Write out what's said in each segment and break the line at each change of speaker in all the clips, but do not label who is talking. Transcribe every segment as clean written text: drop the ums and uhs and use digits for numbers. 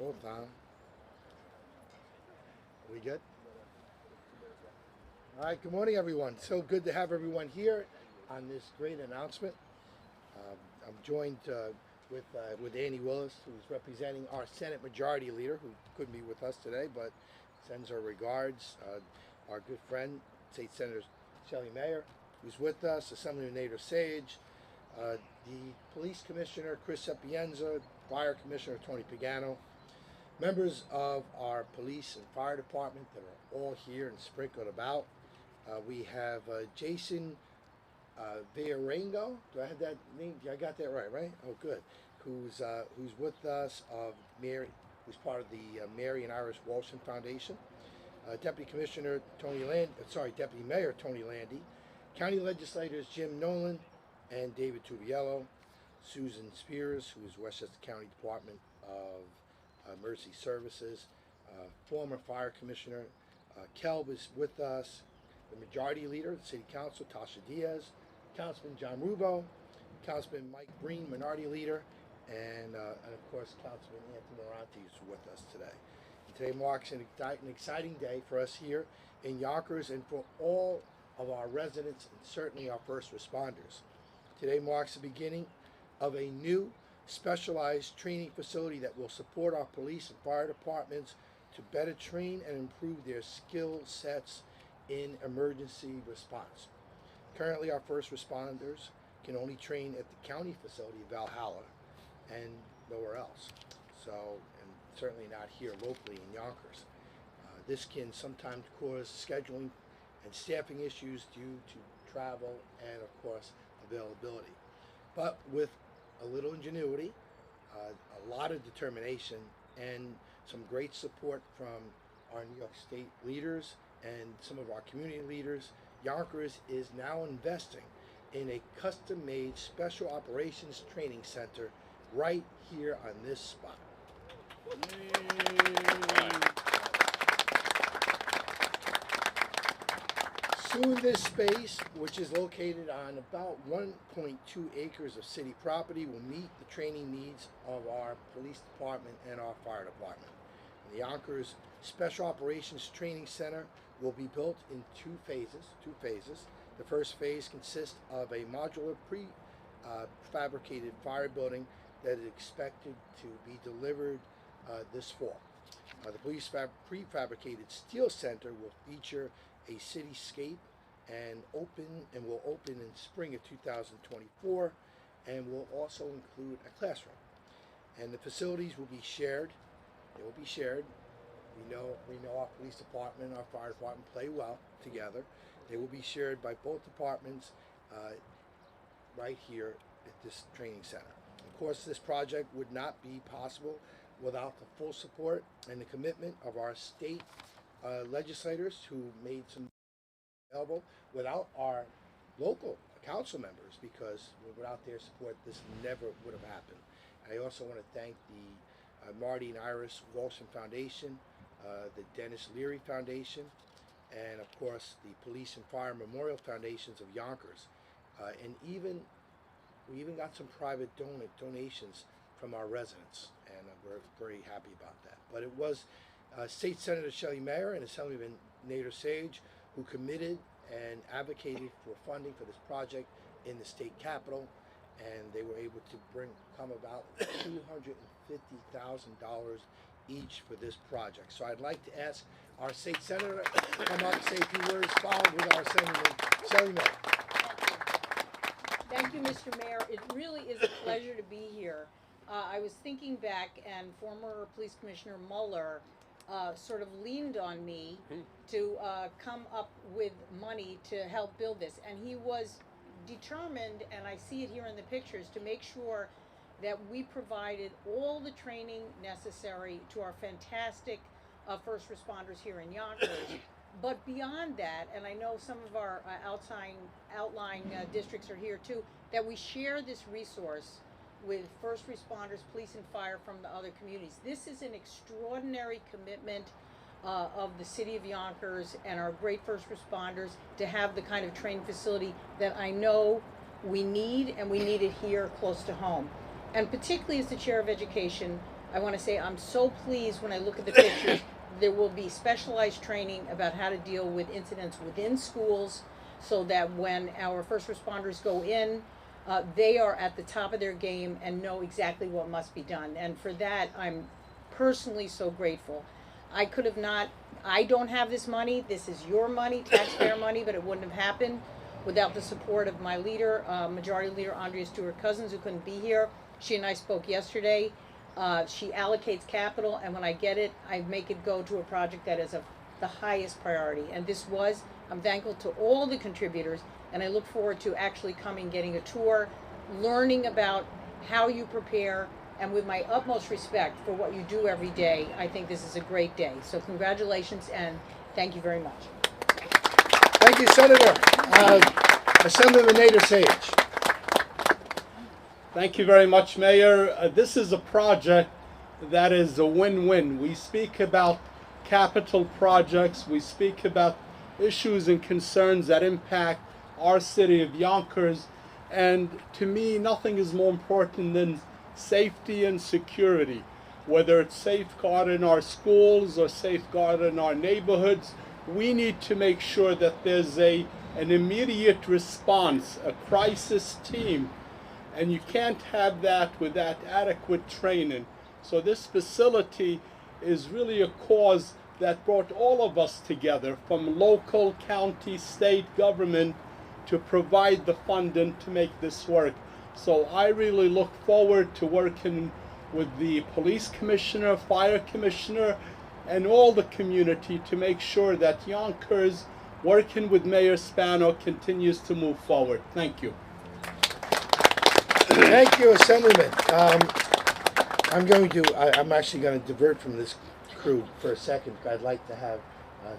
Both, huh? We good? All right, good morning, everyone. So good to have everyone here on this great announcement. Um, I'm joined with Annie Willis, who's representing our Senate Majority Leader, who couldn't be with us today, but sends her regards. Our good friend, State Senator Shelley Mayer, who's with us, Assemblyman Nader Sage, the Police Commissioner Chris Sapienza, Fire Commissioner Tony Pagano, members of our police and fire department that are all here and sprinkled about. We have Jason Villarengo. Do I have that name? I got that right? Oh, good. Who's with us? Mary, who's part of the Mary and Iris Walsham Foundation. Deputy Commissioner Tony Land. Deputy Mayor Tony Landy. County legislators Jim Nolan and David Tubiello. Susan Spears, who is Westchester County Department of Emergency Services. Former Fire Commissioner Kelb is with us. The Majority Leader, the City Council, Tasha Diaz, Councilman John Rubo, Councilman Mike Breen, Minority Leader, and of course Councilman Anthony Moranti is with us today. And today marks an exciting day for us here in Yonkers and for all of our residents and certainly our first responders. Today marks the beginning of a new specialized training facility that will support our police and fire departments to better train and improve their skill sets in emergency response. Currently, our first responders can only train at the county facility of Valhalla and nowhere else. So, and certainly not here locally in Yonkers. This can sometimes cause scheduling and staffing issues due to travel and, of course, availability. But with a little ingenuity, a lot of determination, and some great support from our New York State leaders and some of our community leaders, Yonkers is now investing in a custom-made special operations training center right here on this spot. Soon this space, which is located on about 1.2 acres of city property, will meet the training needs of our police department and our fire department. The Yonkers Special Operations Training Center will be built in two phases. The first phase consists of a modular prefabricated fire building that is expected to be delivered this fall. The police prefabricated steel center will feature a cityscape and will open in spring of 2024 and will also include a classroom. And the facilities will be shared. They will be shared. We know our police department and our fire department play well together. They will be shared by both departments right here at this training center. Of course, this project would not be possible without the full support and the commitment of our state legislators who made some available, without our local council members, because without their support this never would have happened. I also want to thank the Marty and Iris Walsham Foundation, the Dennis Leary Foundation, and of course the Police and Fire Memorial Foundations of Yonkers. And we even got some private donations from our residents, and we're very happy about that. But it was State Senator Shelley Mayer and Assemblyman Nader Sage who committed and advocated for funding for this project in the state capitol, and they were able to come about $250,000 each for this project. So I'd like to ask our state senator to come up and say a few words, followed with our Assemblyman Shelley Mayer.
Thank you, Mr. Mayor. It really is a pleasure to be here. I was thinking back, and former Police Commissioner Mueller sort of leaned on me to come up with money to help build this. And he was determined, and I see it here in the pictures, to make sure that we provided all the training necessary to our fantastic first responders here in Yonkers. But beyond that, and I know some of our outlying districts are here too, that we share this resource with first responders, police and fire from the other communities. This is an extraordinary commitment of the city of Yonkers and our great first responders to have the kind of training facility that I know we need, and we need it here close to home. And particularly as the chair of education, I want to say I'm so pleased when I look at the pictures. There will be specialized training about how to deal with incidents within schools so that when our first responders go in, they are at the top of their game and know exactly what must be done. And for that, I'm personally so grateful. I could have not, I don't have this money. This is your money, taxpayer money, but it wouldn't have happened without the support of my leader, Majority Leader Andrea Stewart-Cousins, who couldn't be here. She and I spoke yesterday. She allocates capital, and when I get it, I make it go to a project that is of the highest priority. And this was, I'm thankful to all the contributors, and I look forward to actually coming, getting a tour, learning about how you prepare, and with my utmost respect for what you do every day, I think this is a great day. So congratulations, and thank you very much.
Thank you, Senator. Assemblyman Nader Sage.
Thank you very much, Mayor. This is a project that is a win-win. We speak about capital projects. We speak about issues and concerns that impact our city of Yonkers. And to me, nothing is more important than safety and security. Whether it's safeguarding our schools or safeguarding our neighborhoods, we need to make sure that there's an immediate response, a crisis team. And you can't have that without adequate training. So this facility is really a cause that brought all of us together, from local, county, state government, to provide the funding to make this work. So I really look forward to working with the police commissioner, fire commissioner, and all the community to make sure that Yonkers, working with Mayor Spano, continues to move forward. Thank you.
Thank you, Assemblyman. I'm actually going to divert from this crew for a second. I'd like to have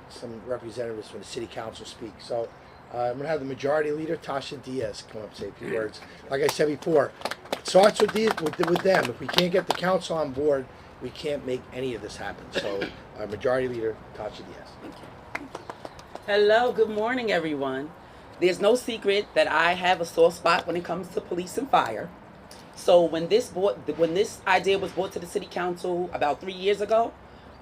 some representatives from the City Council speak. So I'm going to have the Majority Leader, Tasha Diaz, come up and say a few words. Like I said before, it starts with them. If we can't get the council on board, we can't make any of this happen. So Majority Leader, Tasha Diaz.
Hello, good morning, everyone. There's no secret that I have a sore spot when it comes to police and fire. So when this idea was brought to the City Council about 3 years ago,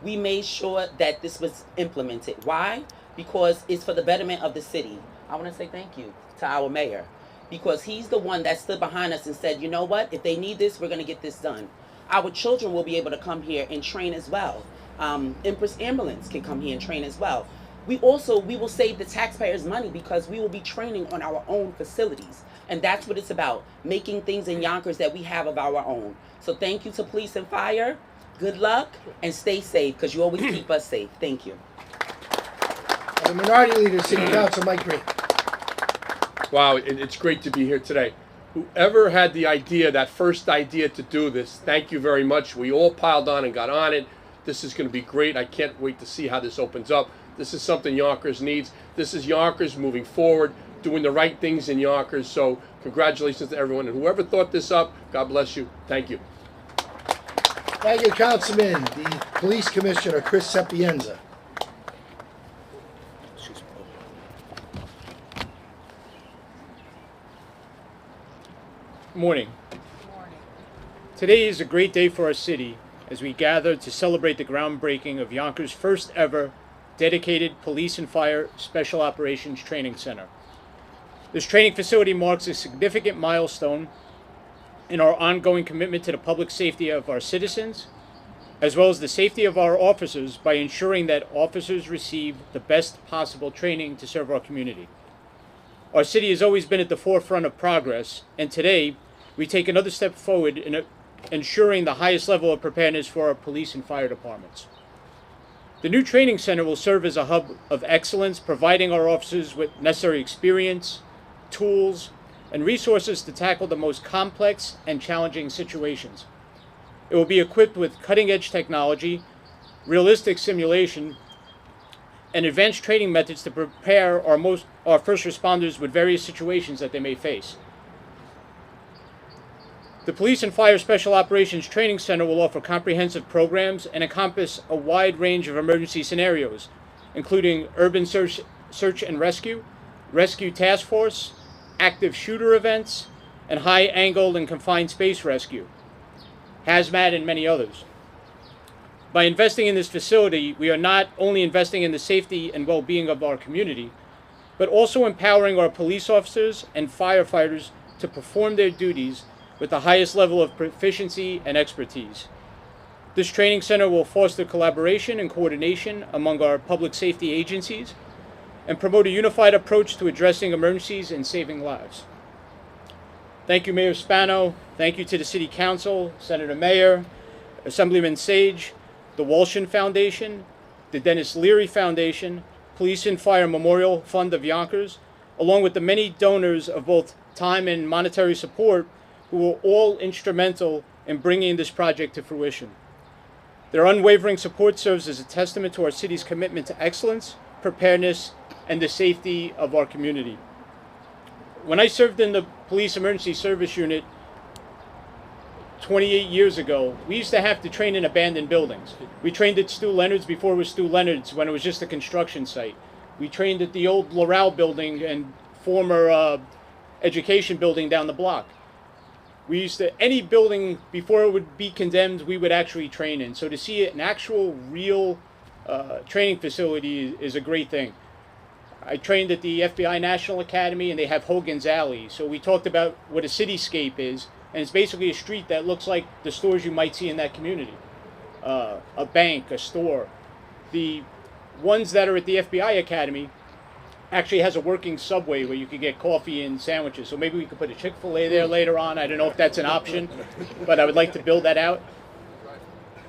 we made sure that this was implemented. Why? Because it's for the betterment of the city. I want to say thank you to our mayor, because he's the one that stood behind us and said, you know what, if they need this, we're going to get this done. Our children will be able to come here and train as well. Empress Ambulance can come here and train as well. We will save the taxpayers money because we will be training on our own facilities. And that's what it's about, making things in Yonkers that we have of our own. So thank you to police and fire. Good luck and stay safe, because you always keep us safe. Thank you.
The Minority Leader, City Council, Mike Green.
Wow, it's great to be here today. Whoever had the idea, that first idea to do this, thank you very much. We all piled on and got on it. This is going to be great. I can't wait to see how this opens up. This is something Yonkers needs. This is Yonkers moving forward, doing the right things in Yonkers. So congratulations to everyone. And whoever thought this up, God bless you. Thank you.
Thank you, Councilman. The Police Commissioner, Chris Sapienza.
Morning. Today is a great day for our city as we gather to celebrate the groundbreaking of Yonkers' first ever dedicated police and fire special operations training center. This training facility marks a significant milestone in our ongoing commitment to the public safety of our citizens, as well as the safety of our officers, by ensuring that officers receive the best possible training to serve our community. Our city has always been at the forefront of progress, and today we take another step forward in ensuring the highest level of preparedness for our police and fire departments. The new training center will serve as a hub of excellence, providing our officers with necessary experience, tools, and resources to tackle the most complex and challenging situations. It will be equipped with cutting-edge technology, realistic simulation, and advanced training methods to prepare our first responders with various situations that they may face. The Police and Fire Special Operations Training Center will offer comprehensive programs and encompass a wide range of emergency scenarios, including urban search and rescue, rescue task force, active shooter events, and high-angle and confined space rescue, hazmat, and many others. By investing in this facility, we are not only investing in the safety and well-being of our community, but also empowering our police officers and firefighters to perform their duties with the highest level of proficiency and expertise. This training center will foster collaboration and coordination among our public safety agencies and promote a unified approach to addressing emergencies and saving lives. Thank you, Mayor Spano. Thank you to the City Council, Senator Mayer, Assemblyman Sage, the Walshin Foundation, the Dennis Leary Foundation, Police and Fire Memorial Fund of Yonkers, along with the many donors of both time and monetary support who were all instrumental in bringing this project to fruition. Their unwavering support serves as a testament to our city's commitment to excellence, preparedness, and the safety of our community. When I served in the Police Emergency Service Unit 28 years ago, we used to have to train in abandoned buildings. We trained at Stu Leonard's before it was Stu Leonard's, when it was just a construction site. We trained at the old Loral building and former education building down the block. We used to, any building before it would be condemned, we would actually train in. So to see an actual real training facility is a great thing. I trained at the FBI National Academy, and they have Hogan's Alley. So we talked about what a cityscape is, and it's basically a street that looks like the stores you might see in that community. A bank, a store. The ones that are at the FBI Academy actually has a working subway where you could get coffee and sandwiches. So maybe we could put a Chick-fil-A there later on. I don't know if that's an option, but I would like to build that out.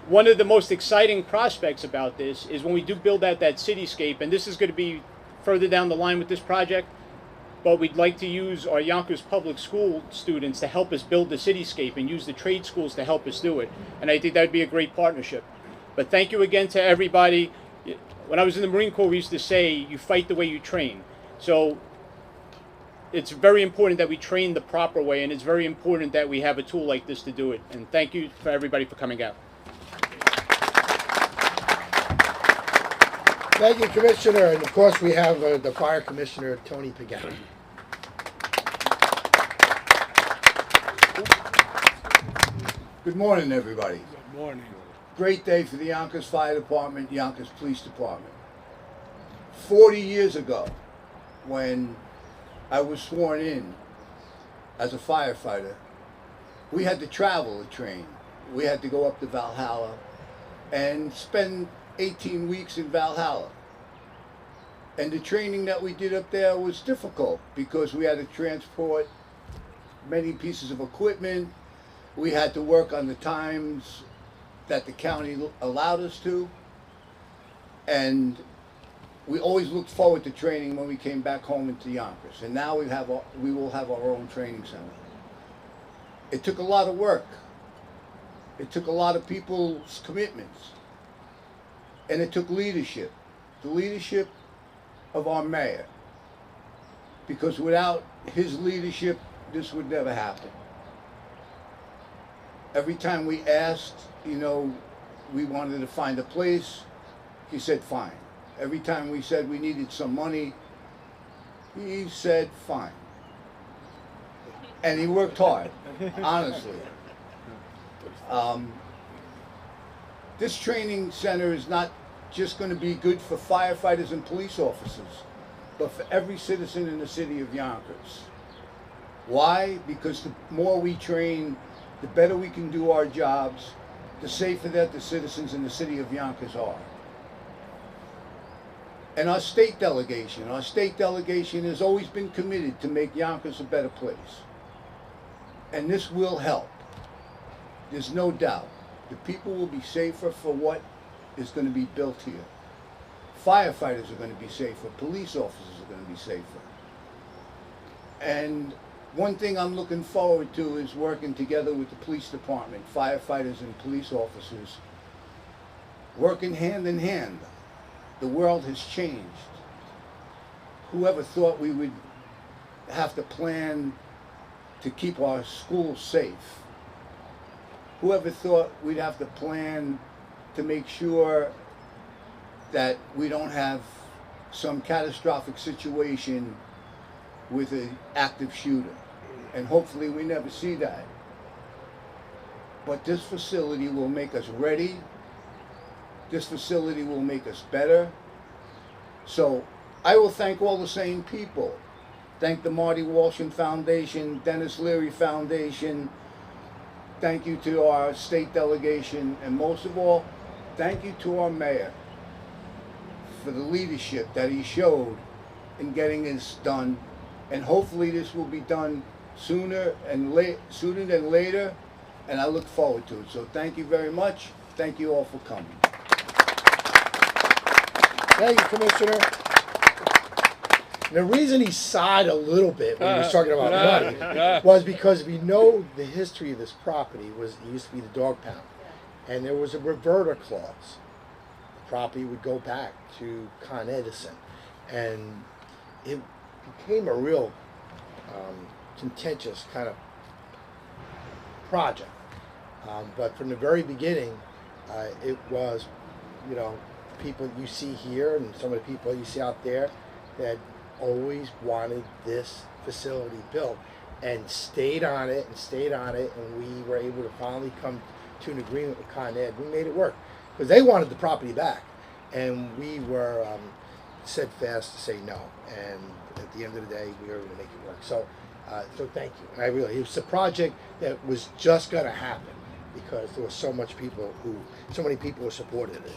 One of the most exciting prospects about this is when we do build out that cityscape, and this is going to be further down the line with this project, but we'd like to use our Yonkers Public School students to help us build the cityscape and use the trade schools to help us do it. And I think that would be a great partnership. But thank you again to everybody. When I was in the Marine Corps, we used to say, you fight the way you train. So it's very important that we train the proper way, and it's very important that we have a tool like this to do it. And thank you for everybody for coming out.
Thank you, Commissioner. And of course, we have the Fire Commissioner, Tony Pagano.
Good morning, everybody.
Good morning.
Great day for the Yonkers Fire Department, Yonkers Police Department. 40 years ago, when I was sworn in as a firefighter, we had to travel a train. We had to go up to Valhalla and spend 18 weeks in Valhalla. And the training that we did up there was difficult because we had to transport many pieces of equipment. We had to work on the times that the county allowed us to. And we always looked forward to training when we came back home into Yonkers. And now we will have our own training center. It took a lot of work. It took a lot of people's commitments. And it took leadership, the leadership of our mayor. Because without his leadership, this would never happen. Every time we asked, we wanted to find a place, he said fine. Every time we said we needed some money, he said fine. And he worked hard, honestly. This training center is not just going to be good for firefighters and police officers, but for every citizen in the city of Yonkers. Why? Because the more we train, the better we can do our jobs, the safer that the citizens in the city of Yonkers are. And our state delegation has always been committed to make Yonkers a better place. And this will help. There's no doubt. The people will be safer for what is going to be built here. Firefighters are going to be safer. Police officers are going to be safer. And one thing I'm looking forward to is working together with the police department, firefighters and police officers, working hand in hand. The world has changed. Whoever thought we would have to plan to keep our schools safe? Whoever thought we'd have to plan to make sure that we don't have some catastrophic situation with an active shooter? And hopefully we never see that. But this facility will make us ready this facility will make us better. So I will thank all the same people. Thank the Marty Walsham Foundation, Dennis Leary Foundation. Thank you to our state delegation, and most of all, thank you to our mayor for the leadership that he showed in getting this done. And hopefully this will be done sooner than later, and I look forward to it. So thank you very much. Thank you all for coming.
Thank you, Commissioner. The reason he sighed a little bit when he was talking about money was because we know the history of this property it used to be the dog pound, and there was a reverter clause. The property would go back to Con Edison, and it became a real contentious kind of project. But from the very beginning, it was, people you see here and some of the people you see out there that always wanted this facility built and stayed on it, and we were able to finally come to an agreement with Con Ed. We made it work because they wanted the property back, and we were steadfast to say no, and at the end of the day we were able to make it work. So thank you. And it was a project that was just going to happen because there were so many people who supported it.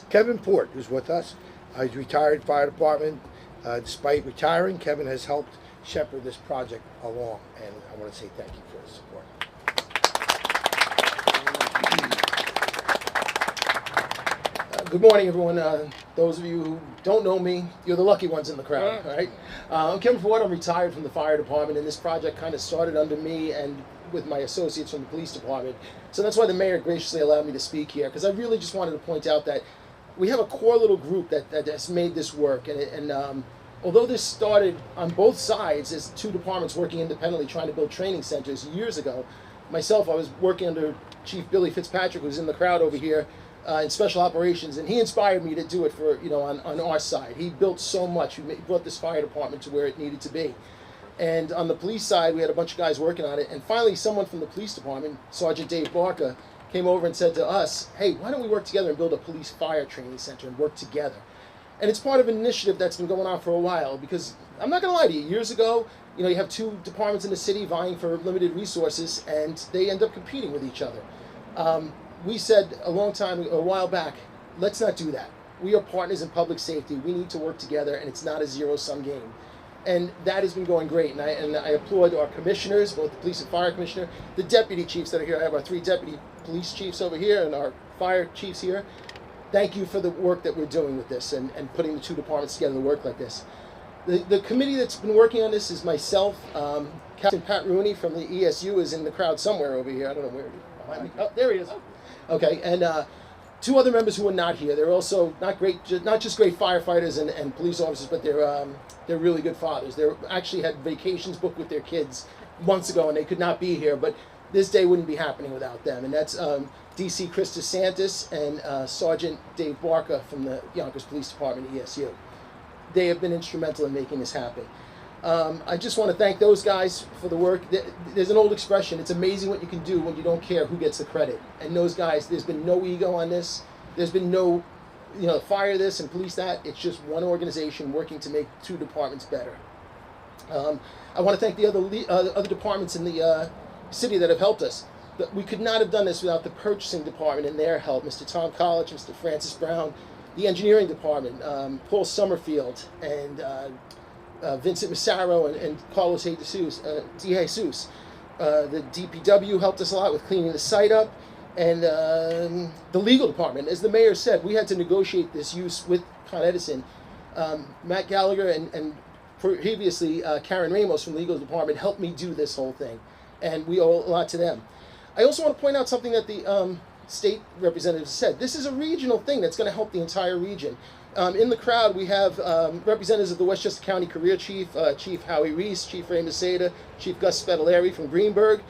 Kevin Port, who's with us, he's retired fire department. Despite retiring, Kevin has helped shepherd this project along, and I want to say thank you for his support.
Good morning, everyone. Those of you who don't know me, you're the lucky ones in the crowd, right? I'm Kevin Ford. I'm retired from the fire department, and this project kind of started under me and with my associates from the police department. So that's why the mayor graciously allowed me to speak here, because I really just wanted to point out that we have a core little group that has made this work, and although this started on both sides as two departments working independently trying to build training centers years ago, myself, I was working under Chief Billy Fitzpatrick, who's in the crowd over here, in special operations, and he inspired me to do it for, on our side. He built so much. He brought this fire department to where it needed to be. And on the police side, we had a bunch of guys working on it, and finally someone from the police department, Sergeant Dave Barker, came over and said to us, hey, why don't we work together and build a police fire training center and work together? And it's part of an initiative that's been going on for a while, because I'm not going to lie to you, years ago, you have two departments in the city vying for limited resources, and they end up competing with each other. We said a while back, let's not do that. We are partners in public safety. We need to work together, and it's not a zero-sum game. And that has been going great, and I applaud our commissioners, both the police and fire commissioner, the deputy chiefs that are here. I have our 3 deputy police chiefs over here and our fire chiefs here. Thank you for the work that we're doing with this and putting the two departments together to work like this. The committee that's been working on this is myself, Captain Pat Rooney from the ESU is in the crowd somewhere over here. I don't know where he is. Behind me. Oh, there he is. Okay, and 2 other members who are not here. They're also not just great firefighters and police officers, but they're really good fathers. They actually had vacations booked with their kids months ago, and they could not be here. But this day wouldn't be happening without them. And that's DC Chris DeSantis and Sergeant Dave Barker from the Yonkers Police Department, ESU. They have been instrumental in making this happen. I just want to thank those guys for the work. There's an old expression, it's amazing what you can do when you don't care who gets the credit. And those guys, there's been no ego on this. There's been no, fire this and police that. It's just one organization working to make 2 departments better. I want to thank the other departments in the city that have helped us. We could not have done this without the purchasing department and their help. Mr. Tom College, Mr. Francis Brown, the engineering department, Paul Summerfield, and Vincent Massaro and Carlos De Jesus. The DPW helped us a lot with cleaning the site up, and the legal department. As the mayor said, we had to negotiate this use with Con Edison. Matt Gallagher and previously Karen Ramos from the legal department helped me do this whole thing, and we owe a lot to them. I also want to point out something that the state representatives said. This is a regional thing that's going to help the entire region. In the crowd, we have representatives of the Westchester County Career Chief, Chief Howie Reese, Chief Ray Maceda, Chief Gus Spetaleri from Greenberg.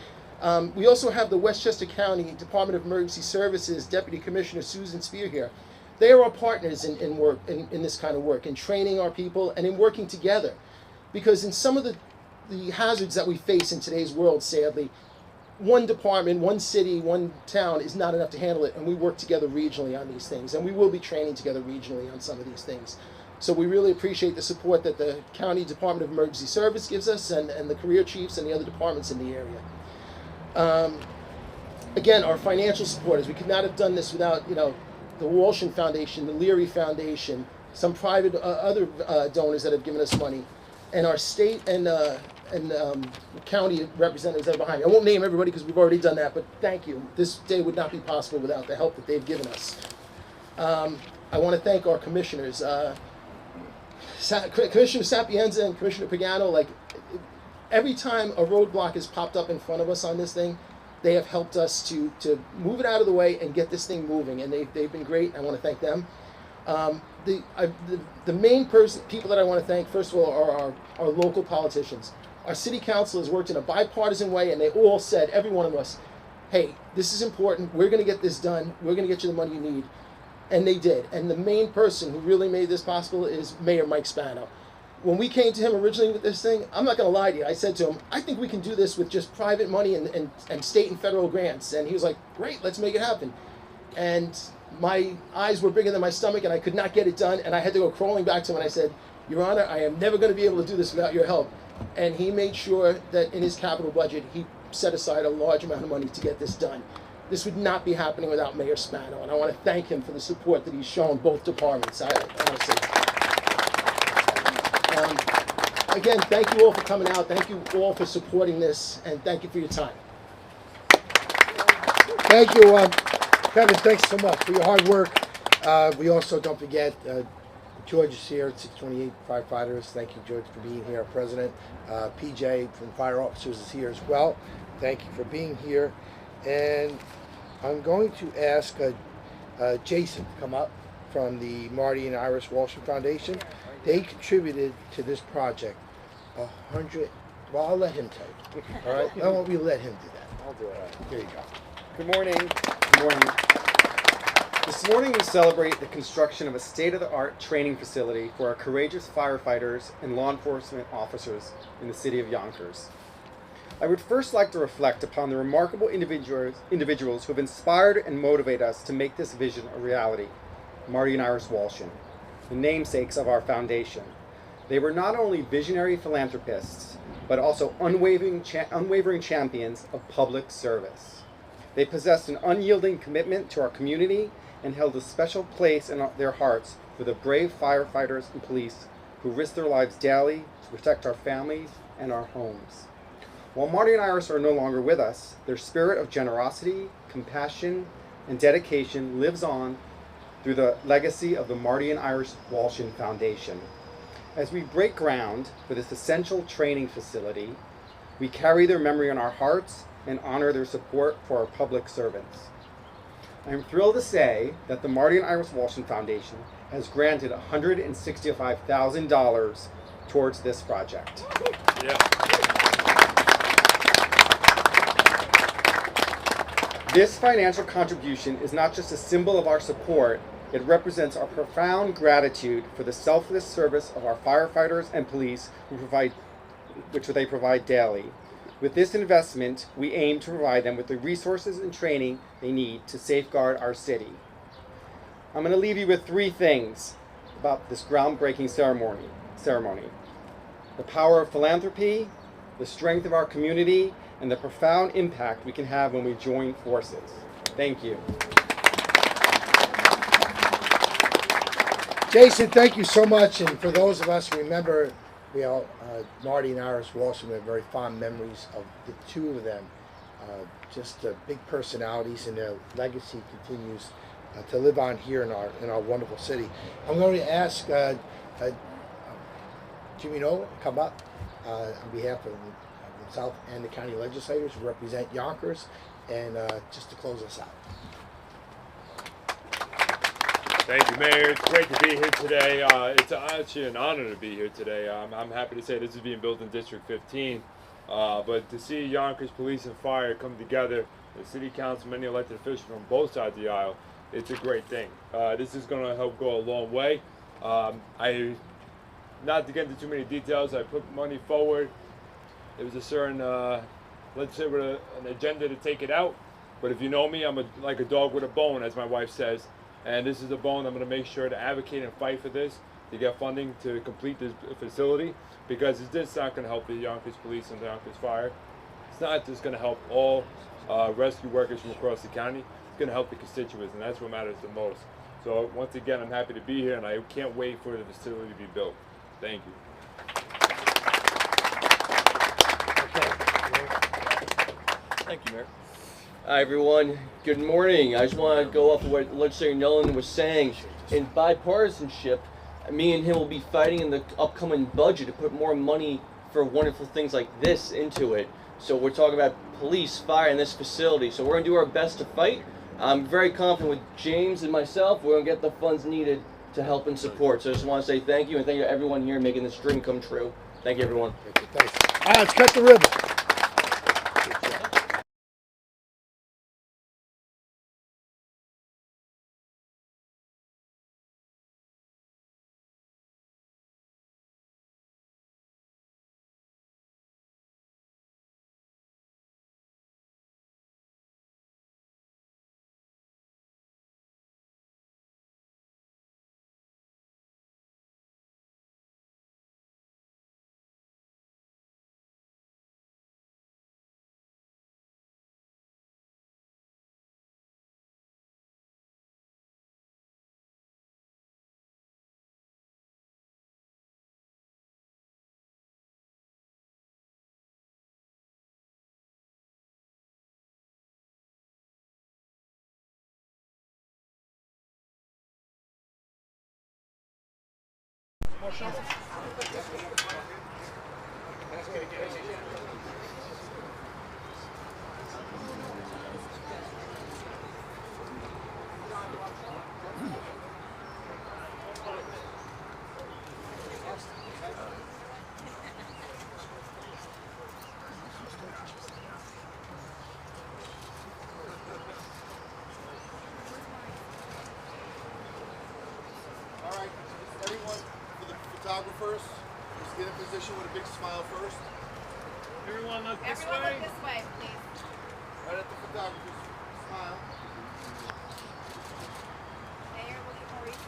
We also have the Westchester County Department of Emergency Services Deputy Commissioner Susan Spear here. They are our partners in work in this kind of work, in training our people and in working together. Because in some of the hazards that we face in today's world, sadly, one department, one city, one town is not enough to handle it, and we work together regionally on these things, and we will be training together regionally on some of these things. So we really appreciate the support that the County Department of Emergency Service gives us, and the career chiefs and the other departments in the area. Again, our financial supporters, we could not have done this without, you know, the Walshin Foundation, the Leary Foundation, some private other donors that have given us money, and our state and county representatives that are behind me. I won't name everybody because we've already done that, but thank you. This day would not be possible without the help that they've given us. I want to thank our commissioners, Commissioner Sapienza and Commissioner Pagano. Like, every time a roadblock has popped up in front of us on this thing, they have helped us to move it out of the way and get this thing moving, and they've been great. I want to thank them. The main people that I want to thank, first of all, are our local politicians. Our city council has worked in a bipartisan way, and they all said, every one of us, hey, this is important, we're going to get this done, we're going to get you the money you need. And they did. And the main person who really made this possible is Mayor Mike Spano. When we came to him originally with this thing, I'm not going to lie to you, I said to him, I think we can do this with just private money and state and federal grants. And he was like, great, let's make it happen. And my eyes were bigger than my stomach, and I could not get it done, and I had to go crawling back to him, and I said, Your Honor, I am never going to be able to do this without your help. And he made sure that in his capital budget, he set aside a large amount of money to get this done. This would not be happening without Mayor Spano, and I want to thank him for the support that he's shown both departments. Honestly. Again, thank you all for coming out. Thank you all for supporting this, and thank you for your time.
Thank you, Kevin. Thanks so much for your hard work. We also don't forget George is here at 628 Firefighters. Thank you, George, for being here. Our president, PJ from Fire Officers is here as well. Thank you for being here. And I'm going to ask Jason to come up from the Marty and Iris Walshin Foundation. They contributed to this project 100. Well, I'll let him tell you. All right? Why don't we let him do that?
I'll do it.
There you go.
Good morning. Good morning. This morning we celebrate the construction of a state-of-the-art training facility for our courageous firefighters and law enforcement officers in the city of Yonkers. I would first like to reflect upon the remarkable individuals who have inspired and motivated us to make this vision a reality. Marty and Iris Walshin, the namesakes of our foundation. They were not only visionary philanthropists, but also unwavering champions of public service. They possessed an unyielding commitment to our community and held a special place in their hearts for the brave firefighters and police who risk their lives daily to protect our families and our homes. While Marty and Iris are no longer with us, their spirit of generosity, compassion, and dedication lives on through the legacy of the Marty and Iris Walshin Foundation. As we break ground for this essential training facility, we carry their memory in our hearts and honor their support for our public servants. I am thrilled to say that the Marty and Iris Walshin Foundation has granted $165,000 towards this project.
Yeah.
This financial contribution is not just a symbol of our support, it represents our profound gratitude for the selfless service of our firefighters and police which they provide daily. With this investment, we aim to provide them with the resources and training they need to safeguard our city. I'm going to leave you with three things about this groundbreaking ceremony. The power of philanthropy, the strength of our community, and the profound impact we can have when we join forces. Thank you.
Jason, thank you so much. And for those of us who remember, Marty and Iris Walshin, have very fond memories of the two of them. Just big personalities, and their legacy continues to live on here in our wonderful city. I'm going to ask Jimmy Nolan to come up on behalf of himself and the county legislators who represent Yonkers, and just to close us out.
Thank you, Mayor. It's great to be here today. It's actually an honor to be here today. I'm happy to say this is being built in District 15, but to see Yonkers Police and Fire come together, the City Council, many elected officials from both sides of the aisle, it's a great thing. This is going to help go a long way. Not to get into too many details, I put money forward. There was a certain let's say, with an agenda to take it out. But if you know me, I'm like a dog with a bone, as my wife says. And this is a bone I'm going to make sure to advocate and fight for this, to get funding to complete this facility, because it's just not going to help the Yonkers Police and the Yonkers Fire. It's not just going to help all rescue workers from across the county. It's going to help the constituents, and that's what matters the most. So once again, I'm happy to be here, and I can't wait for the facility to be built. Thank you.
Thank you, Mayor. Hi, everyone. Good morning. I just want to go off of what Legislator Nolan was saying. In bipartisanship, me and him will be fighting in the upcoming budget to put more money for wonderful things like this into it. So we're talking about police, fire, and this facility. So we're going to do our best to fight. I'm very confident with James and myself. We're going to get the funds needed to help and support. So I just want to say thank you, and thank you to everyone here making this dream come true. Thank you, everyone.
Thanks. All right, let's cut the ribbon. All right, everyone, for the photographers, just get in position with a big smile first.
Everyone look this
Everyone
way.
look this way, please.
Right at the photographer's smile.
Mayor, look at Maurice.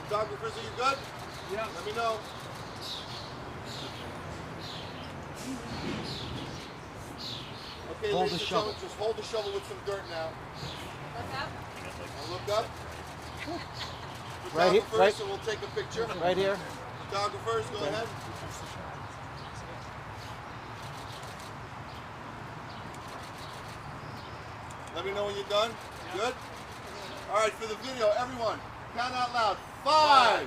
Photographers, are you good?
Yeah.
Let me know. Okay,
Hold
ladies
the
and
shovel.
gentlemen, just hold the shovel with some dirt now.
Look up.
Now look up.
Right here,
Photographers,
right-
so we'll take a picture.
Right here.
Photographers, go ahead. Let me know when you're done. Good? All right, for the video, everyone, count out loud. 5,